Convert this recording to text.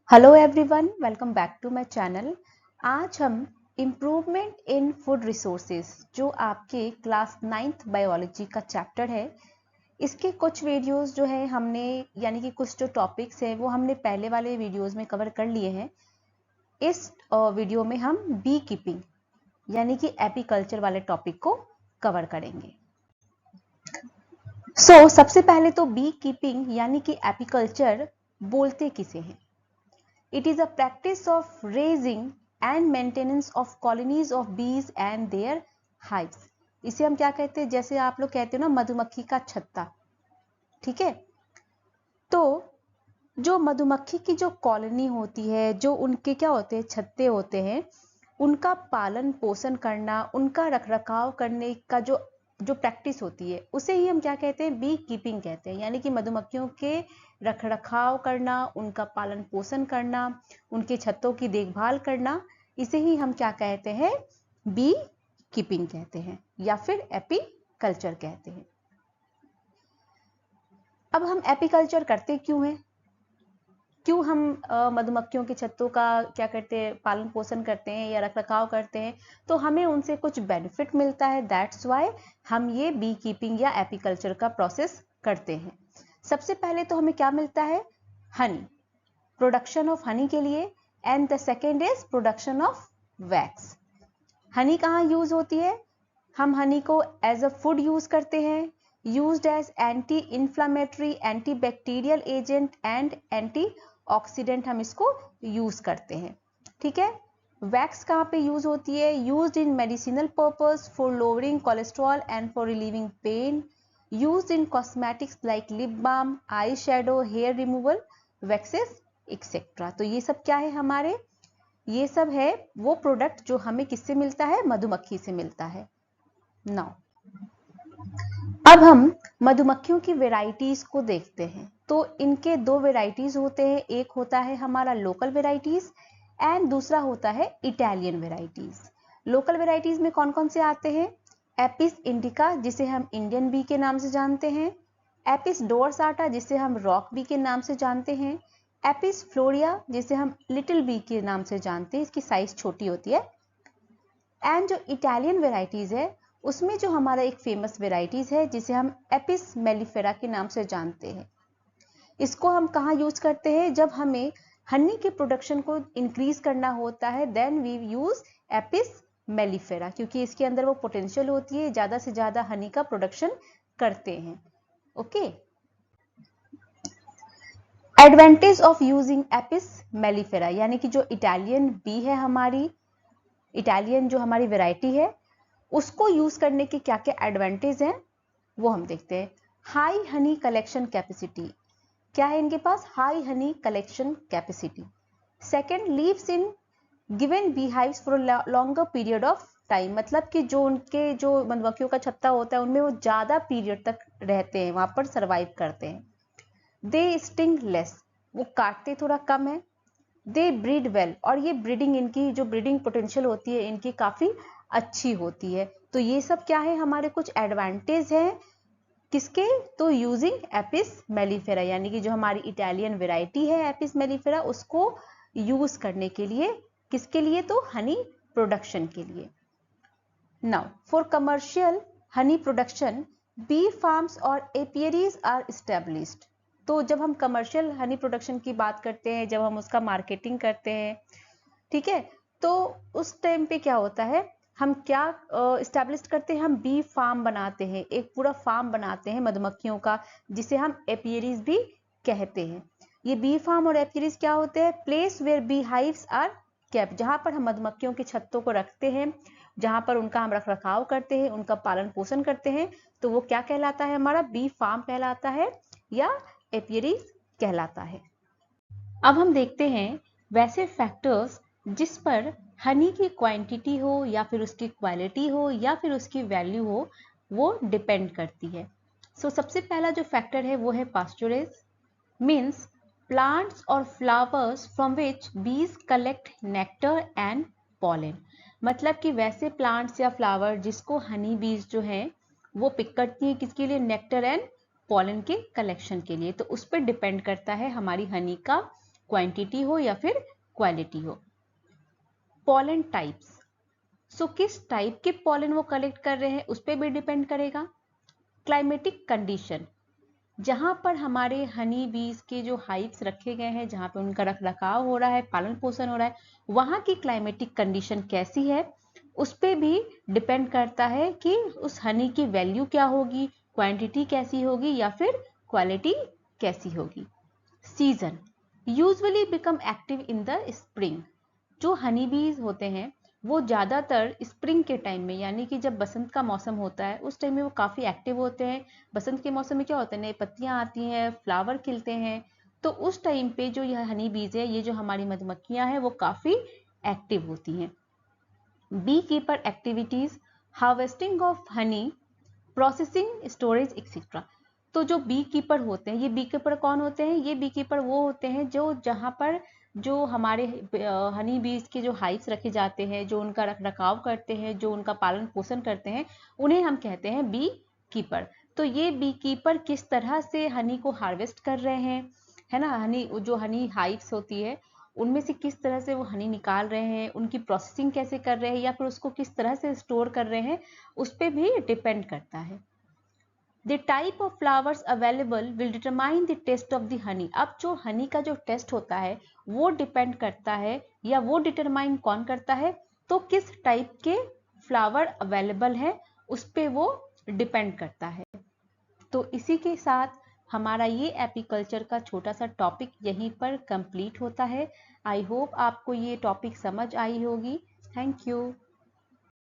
Hello everyone, welcome back to my channel. आज हम improvement in food resources जो आपके क्लास 9th बायोलॉजी का चैप्टर है, इसके कुछ वीडियोस जो है हमने यानी कि कुछ जो टॉपिक्स हैं वो हमने पहले वाले वीडियोस में कवर कर लिए हैं। इस वीडियो में हम बी कीपिंग यानी कि एपीकल्चर वाले टॉपिक को कवर करेंगे। सबसे पहले तो बी कीपिंग यानी कि एपीकल्चर बोलते किसे हैं? It is a practice of raising and maintenance of colonies of bees and their hives. इसे हम क्या कहते हैं? जैसे आप लोग कहते हो ना, मधुमक्खी का छत्ता। ठीक है, तो जो मधुमक्खी की जो कॉलोनी होती है, जो उनके क्या होते हैं, छत्ते होते हैं, उनका पालन पोषण करना, उनका रखरखाव करने का जो प्रैक्टिस होती है, उसे ही हम क्या कहते हैं? बी कीपिंग कहते हैं। यानी कि मधुमक्खियों के रखरखाव करना, उनका पालन पोषण करना, उनके छत्तों की देखभाल करना, इसे ही हम क्या कहते हैं? बी कीपिंग कहते हैं या फिर एपीकल्चर कहते हैं। अब हम एपीकल्चर करते क्यों हैं? क्यों हम मधुमक्खियों के छत्तों का क्या करते हैं? पालन पोषण करते हैं या रखरखाव करते हैं, तो हमें उनसे कुछ बेनिफिट मिलता है। दैट्स वाई हम ये बी कीपिंग या एपीकल्चर का प्रोसेस करते हैं। सबसे पहले तो हमें क्या मिलता है? हनी, प्रोडक्शन ऑफ हनी के लिए, and the second is production of wax. Honey कहाँ यूज होती है? हम हनी को एज अ फूड यूज करते हैं, used as anti inflammatory, anti bacterial agent and anti oxidant हम इसको यूज करते हैं। ठीक है, वैक्स कहाँ पे यूज होती है? Used in medicinal purpose for lowering cholesterol and for relieving pain, used in cosmetics like lip balm, eye shadow, hair removal, waxes etcetera. तो ये सब क्या है हमारे? ये सब है वो प्रोडक्ट जो हमें किससे मिलता है? मधुमक्खी से मिलता है। नाउ अब हम मधुमक्खियों की वेराइटीज को देखते हैं। तो इनके दो वेराइटीज होते हैं, एक होता है हमारा लोकल वेराइटीज एंड दूसरा होता है इटालियन वेराइटीज। लोकल वेराइटीज में कौन कौन से आते हैं? एपिस इंडिका, जिसे हम इंडियन बी के नाम से जानते हैं, एपिस डोरसाटा, जिसे हम रॉक बी के नाम से जानते हैं, एपिस फ्लोरिया, जिसे हम लिटिल बी के नाम से जानते हैं, इसकी साइज छोटी होती है। एंड जो इटालियन वेराइटीज है, उसमें जो हमारा एक फेमस वेराइटीज है जिसे हम एपिस मेलिफेरा के नाम से जानते हैं। इसको हम कहाँ यूज करते हैं? जब हमें हनी के प्रोडक्शन को इंक्रीज करना होता है, then we use Apis mellifera, क्योंकि इसके अंदर वो पोटेंशियल होती है, ज्यादा से ज्यादा हनी का प्रोडक्शन करते हैं। Okay, advantage of using Apis mellifera, यानी कि जो इटालियन बी है, हमारी इटालियन जो हमारी वेराइटी है, उसको यूज करने के क्या क्या एडवांटेज हैं वो हम देखते हैं। हाई हनी कलेक्शन कैपेसिटी, क्या है इनके पास? High honey collection capacity. Second, leaves in given bee hives for longer period of time, मतलब कि जो उनके जो मधुमक्खियों का छत्ता होता है, उनमें वो ज्यादा पीरियड तक रहते हैं, वहां पर सर्वाइव करते हैं। दे स्टिंग लेस, वो काटते थोड़ा कम है। दे ब्रीड वेल, और ये ब्रीडिंग, इनकी जो ब्रीडिंग पोटेंशियल होती है इनकी काफी अच्छी होती है। तो ये सब क्या है? हमारे कुछ एडवांटेज हैं किसके? तो यूजिंग एपिस मेलिफेरा, यानी कि जो हमारी इटालियन वेराइटी है एपिस मेलिफेरा, उसको यूज करने के लिए। किसके लिए? तो हनी प्रोडक्शन के लिए। Now for commercial honey production, bee farms और एपियरीज आर एस्टेब्लिश्ड। तो जब हम कमर्शियल हनी प्रोडक्शन की बात करते हैं, जब हम उसका मार्केटिंग करते हैं, ठीक है, तो उस टाइम पे क्या होता है? हम क्या इस्टेब्लिश करते हैं? हम बी फार्म बनाते हैं, एक पूरा फार्म बनाते हैं मधुमक्खियों का, जिसे हम एपियरीज भी कहते हैं। ये बी फार्म और एपियरीज क्या होते हैं? Place where bee hives are kept, जहां पर हम मधुमक्खियों के छत्तों को रखते हैं, जहां पर उनका हम रखरखाव करते हैं, उनका पालन पोषण करते हैं, तो वो क्या कहलाता है? हमारा बी फार्म कहलाता है या एपियरीज कहलाता है। अब हम देखते हैं वैसे फैक्टर्स जिस पर हनी की क्वांटिटी हो या फिर उसकी क्वालिटी हो या फिर उसकी वैल्यू हो, वो डिपेंड करती है। सबसे पहला जो फैक्टर है वो है पास्चुरेज, मीन्स प्लांट्स और फ्लावर्स फ्रॉम विच बीज कलेक्ट नेक्टर एंड पॉलन। मतलब कि वैसे प्लांट्स या फ्लावर जिसको हनी बीज जो है वो पिक करती है, किसके लिए? नेक्टर एंड पॉलन के कलेक्शन के लिए। तो उस पर डिपेंड करता है हमारी हनी का क्वांटिटी हो या फिर क्वालिटी हो। पॉलन टाइप्स, सो किस टाइप के पॉलन वो कलेक्ट कर रहे हैं उस पर भी डिपेंड करेगा। क्लाइमेटिक कंडीशन, जहां पर हमारे हनी बीज के जो हाइव्स रखे गए हैं, जहां पे उनका रख रखाव हो रहा है, पालन पोषण हो रहा है, वहां की क्लाइमेटिक कंडीशन कैसी है उस पर भी डिपेंड करता है कि उस हनी की वैल्यू क्या होगी, क्वांटिटी कैसी होगी या फिर क्वालिटी कैसी होगी। Season, usually become active in the spring, जो हनी बीज होते हैं वो ज़्यादातर स्प्रिंग के टाइम में, यानी कि जब बसंत का मौसम होता है उस टाइम में वो काफ़ी एक्टिव होते हैं। बसंत के मौसम में क्या होता है, नई पत्तियां आती हैं, फ्लावर खिलते हैं, तो उस टाइम पे जो यह हनी बीज है, ये जो हमारी मधुमक्खियां हैं वो काफ़ी एक्टिव होती हैं। Bee keeper activities, harvesting of honey, processing, storage etcetera. तो जो बी कीपर होते हैं, ये बी कीपर कौन होते हैं, ये बी कीपर वो होते हैं जो जहाँ पर जो हमारे हनी बीज के जो हाइव्स रखे जाते हैं, जो उनका रख रखाव करते हैं, जो उनका पालन पोषण करते हैं, उन्हें हम कहते हैं बी कीपर। तो ये बी कीपर किस तरह से हनी को हार्वेस्ट कर रहे हैं, है ना, हनी जो हनी हाइव्स होती है उनमें से किस तरह से वो हनी निकाल रहे हैं, उनकी प्रोसेसिंग कैसे कर रहे हैं या फिर उसको किस तरह से स्टोर कर रहे हैं, उस पर भी डिपेंड करता है। The type of flowers available will determine the taste of the honey. अब जो हनी का जो टेस्ट होता है वो डिपेंड करता है या वो डिटरमाइन कौन करता है, तो किस टाइप के फ्लावर अवेलेबल है उस पर वो डिपेंड करता है। तो इसी के साथ हमारा ये एपीकल्चर का छोटा सा टॉपिक यहीं पर कंप्लीट होता है। आई होप आपको ये टॉपिक समझ आई होगी। Thank you.